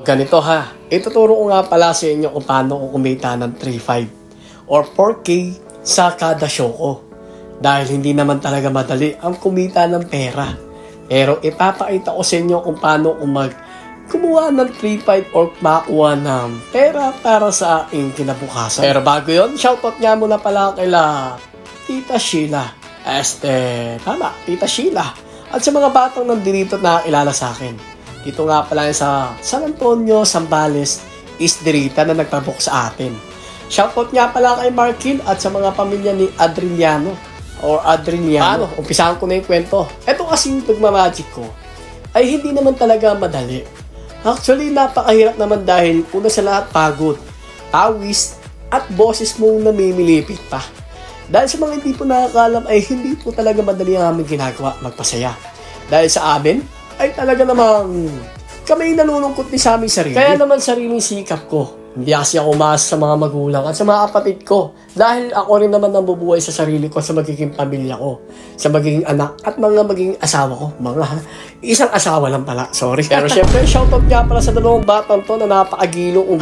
Ganito ha, ituturo ko nga pala sa inyo kung paano ko kumita ng 3.5 or 4K sa kada show ko. Dahil hindi naman talaga madali ang kumita ng pera. Pero ipapakita ko sa inyo kung paano ko kumuha ng 3.5 or makuha ng pera para sa aking kinabukasan. Pero bago yun, shoutout nga muna pala kaila Tita Sheila. Tita Sheila. At sa mga batang nandito na kilala sa akin. Dito nga pala sa San Antonio, Zambales, East Dirita na nagtabok sa atin. Shoutout nga pala kay Markin at sa mga pamilya ni Adriano. Umpisahan ko na yung kwento. Ito kasing pagmamagic ko ay hindi naman talaga madali. Actually, napakahirap naman dahil una sa lahat pagod, pawis, at boses mong namimilipit pa. Dahil sa mga hindi po nakakalam ay hindi po talaga madali ang aming ginagawa magpasaya. Dahil sa amin, ay talaga namang kami nalulungkot din sa aming sarili. Kaya naman sariling sikap ko. Hindi kasi ako umaasa sa mga magulang at sa mga kapatid ko. Dahil ako rin naman ang bubuhay sa sarili ko, sa magiging pamilya ko, sa magiging anak at mga magiging asawa ko. Isang asawa lang pala, sorry. Pero syempre, shoutout nga pala sa dalawang batang to na napakagilo kung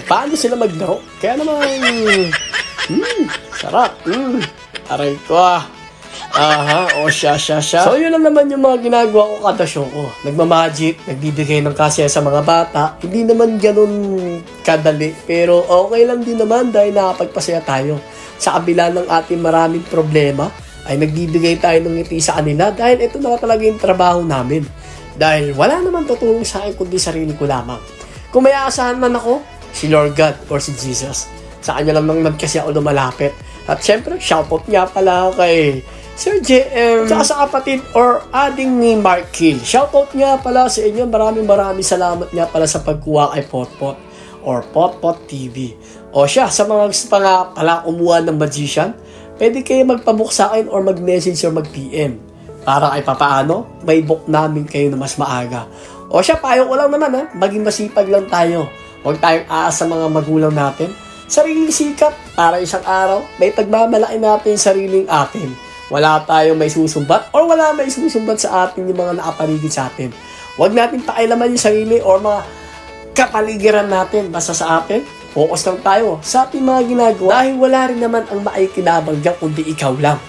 paano sila maglaro. Kaya naman, sarap. Aray ko siya. So yun lang naman yung mga ginagawa ko kada show ko. Nagmamagic, nagbibigay ng kasya sa mga bata. Hindi naman ganun kadali. Pero okay lang din naman dahil nakapagpasaya tayo. Sa kabila ng ating maraming problema, ay nagbibigay tayo ng ngiti sa kanila dahil ito na talaga yung trabaho namin. Dahil wala naman tutulong sa akin kundi sarili ko lamang. Kung may aasahan man ako, si Lord God or si Jesus. Sa kanya lang naman kasi ako lumalapit. At syempre, shoutout nga pala kay Sir JM, tsaka sa kapatid or ading ni Mark Hill. Shoutout nga pala sa inyo. Maraming salamat nga pala sa pagkuha kay Potpot or Potpot TV. O siya, sa mga gusto pa nga pala kumuha ng magician, pwede kayo magpabook sa akin or mag-message or mag-PM. Para kay papaano, may book namin kayo na mas maaga. O siya, payo ko lang naman maging masipag lang tayo. Huwag tayong aas sa mga magulang natin. Sariling sikap, para isang araw, may pagmamalaki natin yung sariling atin. Wala tayong may susumbat or wala may susumbat sa atin yung mga nakapaligid sa atin. Huwag natin pakialaman yung sarili or mga kapaligiran natin. Basta sa atin, focus lang tayo sa ating mga ginagawa. Dahil wala rin naman ang maikinabang dyan kundi ikaw lang.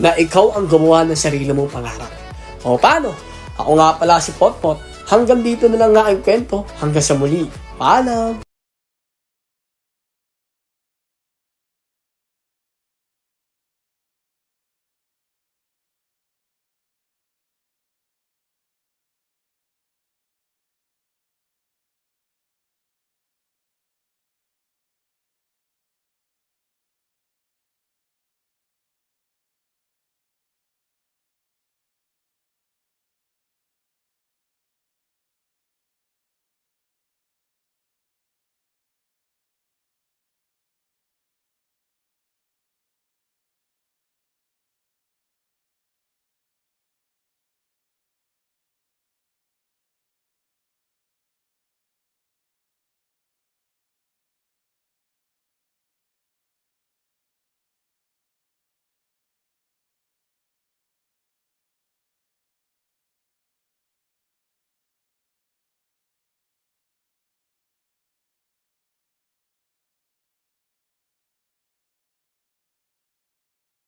Na ikaw ang gumawa ng sarili mong pangarap. O paano? Ako nga pala si Potpot. Hanggang dito na lang nga ang kwento. Hanggang sa muli. Paalam!